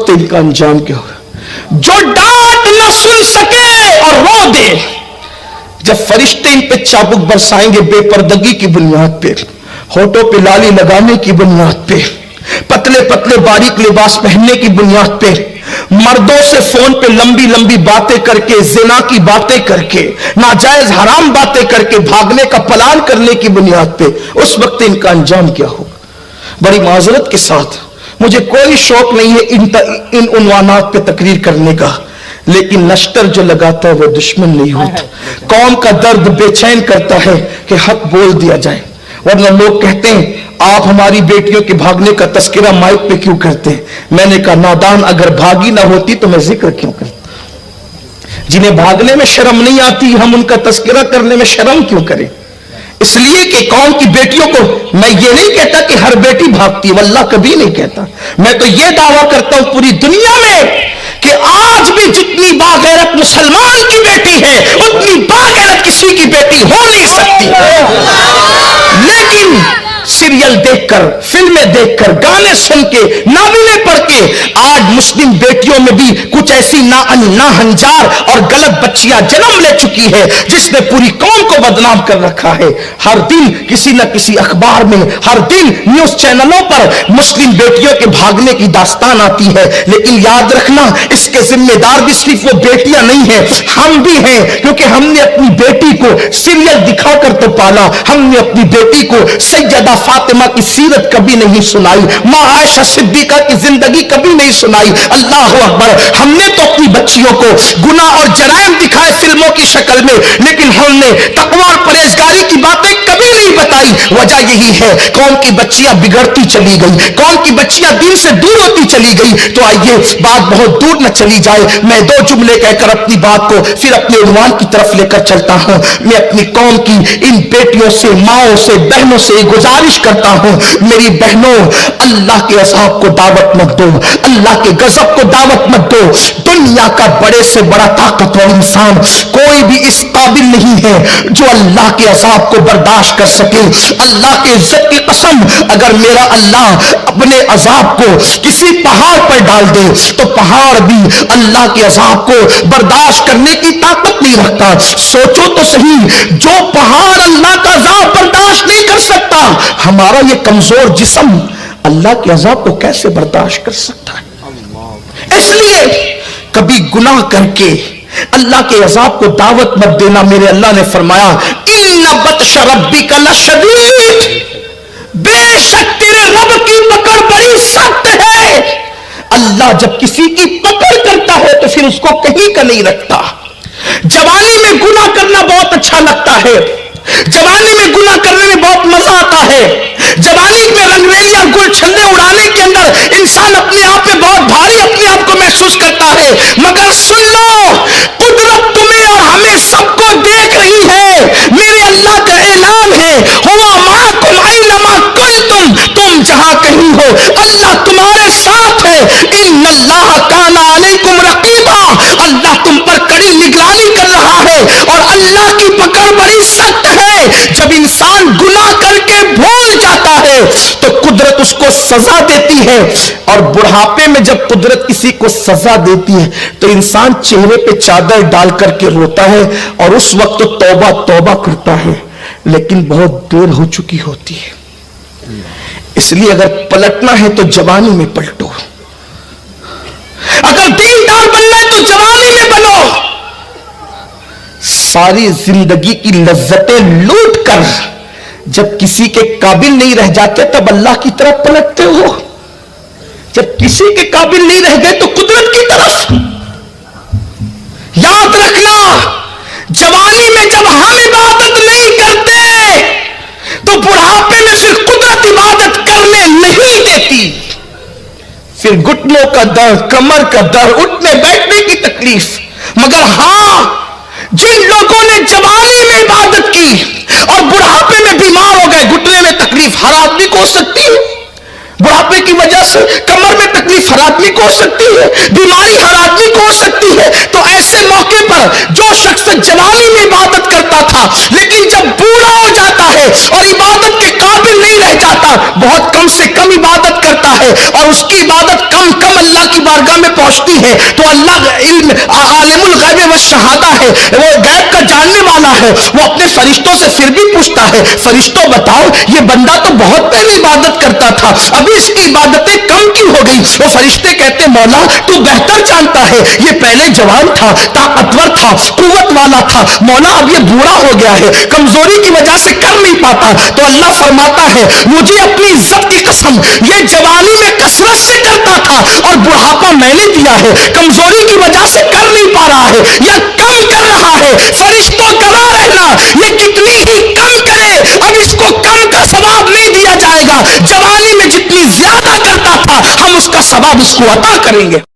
वक्त इनका अंजाम क्या होगा? जो डांट न सुन सके और रो दे, जब फरिश्ते इन पे चाबुक बरसाएंगे बेपर्दगी की बुनियाद पे, होठों पे लाली लगाने की बुनियाद पे, पतले पतले बारीक लिबास पहनने की बुनियाद पे, मर्दों से फोन पे लंबी लंबी बातें करके, जिना की बातें करके, नाजायज हराम बातें करके भागने का प्लान करने की बुनियाद पे, उस वक्त इनका अंजाम क्या होगा? बड़ी माजरत के साथ, मुझे कोई शौक नहीं है इन उन्वानात पे तकरीर करने का, लेकिन नश्तर जो लगाता है वो दुश्मन नहीं होता। कौम का दर्द बेचैन करता है कि हक बोल दिया जाए, वरना लोग कहते हैं आप हमारी बेटियों के भागने का तस्करा माइक पे क्यों करते हैं? मैंने कहा नादान, अगर भागी ना होती तो मैं जिक्र क्यों करता? जिन्हें भागने में शर्म नहीं आती, हम उनका तस्करा करने में शर्म क्यों करें? इसलिए कि कौम की बेटियों को, मैं ये नहीं कहता कि हर बेटी भागती है, वल्लाह कभी नहीं कहता। मैं तो ये दावा करता हूं पूरी दुनिया में कि आज भी जितनी बागैरत मुसलमान की बेटी है, उतनी बागैरत किसी की बेटी हो नहीं सकती। लेकिन सीरियल देखकर, फिल्में देखकर, गाने सुन के, नावलें पढ़ के आज मुस्लिम बेटियों में भी कुछ ऐसी नाहंजार और गलत बच्चियां जन्म ले चुकी है जिसने पूरी कौम को बदनाम कर रखा है। हर दिन किसी न किसी अखबार में, हर दिन न्यूज चैनलों पर मुस्लिम बेटियों के भागने की दास्तान आती है। लेकिन याद रखना, इसके जिम्मेदार भी सिर्फ वो बेटियां नहीं है, हम भी हैं, क्योंकि हमने अपनी बेटी को सीरियल दिखाकर तो पाला, हमने अपनी बेटी को सैयदा फातिमा की सीरत कभी नहीं सुनाई, मां आयशा सिद्दीका की जिंदगी कभी नहीं सुनाई। अल्लाह अकबर, हमने तो अपनी बच्चियों को गुनाह और जराइम दिखाए फिल्मों की शक्ल में, लेकिन हमने तकवा और परहेजगारी की बातें कभी नहीं बताई। वजह यही है, कौम की बच्चियां बिगड़ती चली गई, कौम की बच्चियां दीन से दूर होती चली गई। तो आइए बात बहुत दूर न चली जाए, मैं दो जुमले कहकर अपनी बात को फिर अपने उन्वान की तरफ लेकर चलता हूं। मैं अपनी कौम की इन बेटियों से, माओं से, बहनों से गुजारिश करता हूं, मेरी बहनों, अल्लाह के अज़ाब को दावत मत दो, अल्लाह के गजब को दावत मत दो। दुनिया का बड़े से बड़ा ताकतवर इंसान कोई भी इस काबिल नहीं है जो अल्लाह के अज़ाब को बर्दाश्त कर सके। अल्लाह के इज्जत की कसम, अगर मेरा अल्लाह अपने अज़ाब को किसी पहाड़ पर डाल दे तो पहाड़ भी अल्लाह के अज़ाब को बर्दाश्त करने की ताकत नहीं रखता। सोचो तो सही, जो पहाड़ अल्लाह का अज़ाब बर्दाश्त नहीं कर सकता, हमारा ये कमजोर जिस्म अल्लाह के अज़ाब को कैसे बर्दाश्त कर सकता है? इसलिए कभी गुनाह करके अल्लाह के अज़ाब को दावत मत देना। मेरे अल्लाह ने फरमाया, इन्ना बत्श रब्बिका लशदीद, बेशक तेरे रब की पकड़ बड़ी सख्त है। अल्लाह जब किसी की पकड़ करता है तो फिर उसको कहीं का नहीं रखता। जवानी में गुनाह करना बहुत अच्छा लगता है, जवानी में गुनाह करने में बहुत मजा आता है, जवानी में रंगरेलियां गुलछल्ले उड़ाने के अंदर इंसान अपने आप में बहुत भारी अपने आप को महसूस करता है। मगर सुन लो, कुदरत तुम्हें और हमें सबको देख रही है। मेरे अल्लाह का ऐलान है, हुवा माकुम ऐनमा कुंतुम, तुम जहां कहीं हो अल्लाह तुम्हारे साथ है। इन्नल्लाह काना अलैकुम रकीबा, अल्लाह तुम पर कड़ी निगरानी कर रहा है और अल्लाह की पकड़ बड़ी सख्त है। जब इंसान गुनाह करके भूल जाता है तो कुदरत उसको सजा देती है, और बुढ़ापे में जब कुदरत किसी को सजा देती है तो इंसान चेहरे पे चादर डाल करके रोता है और उस वक्त तो तौबा तौबा करता है, लेकिन बहुत देर हो चुकी होती है। इसलिए अगर पलटना है तो जवानी में पलटो, अगर दीनदार बनना है तो जवानी में बनो। सारी जिंदगी की लज्जतें लूट कर जब किसी के काबिल नहीं रह जाते तब अल्लाह की तरफ पलटते हो, जब किसी के काबिल नहीं रह गए तो कुदरत की तरफ। याद रखना, जवानी में जब हम इबादत नहीं करते तो बुढ़ापे में फिर कुदरत इबादत करने नहीं देती। फिर घुटनों का दर्द, कमर का दर्द, उठने बैठने की तकलीफ। मगर हां, जिन लोगों ने जवानी में इबादत की और बुढ़ापे में बीमार हो गए, घुटने में तकलीफ हर आदमी को हो सकती है, बुढ़ापे की वजह से कमर में तकलीफ हर आदमी को हो सकती है, बीमारी हर आदमी को हो सकती है। तो ऐसे मौके पर जो शख्स जवानी में इबादत करता था लेकिन जब बूढ़ा हो जाता है और इबादत के काबिल नहीं रह जाता, बहुत कम से कम इबादत करता है और उसकी इबादत कम कम अल्लाह की बारगाह में पहुंचती है, तो अल्लाह आलिमुल गैब व शहादा है, वो गैब का जानने वाला है, वो अपने फरिश्तों से फिर भी पूछता है, फरिश्तों बताओ ये बंदा तो बहुत पहले इबादत करता था, अभी इसकी इबादतें कम क्यों हो गई? वो फरिश्ते कहते मौला तू बेहतर जानता है, ये पहले जवान था, ताकतवर था, कुव्वत वाला था, मौला अब ये बूढ़ा हो गया है, कमजोरी की वजह से कर नहीं पाता। तो अल्लाह फरमाता है मुझे अपनी इज्जत की कसम, ये जवानी में कसरत से करता था और बुढ़ापा मैंने दिया है, कमजोरी की वजह से कर नहीं पा रहा है या कम कर रहा है। फरिश्तों गवाह रहना, ये कितनी ही कम करे अब इसको कम का सवाब नहीं दिया जाएगा, जवानी में जितनी ज्यादा करता था हम उसका सवाब उसको अता करेंगे।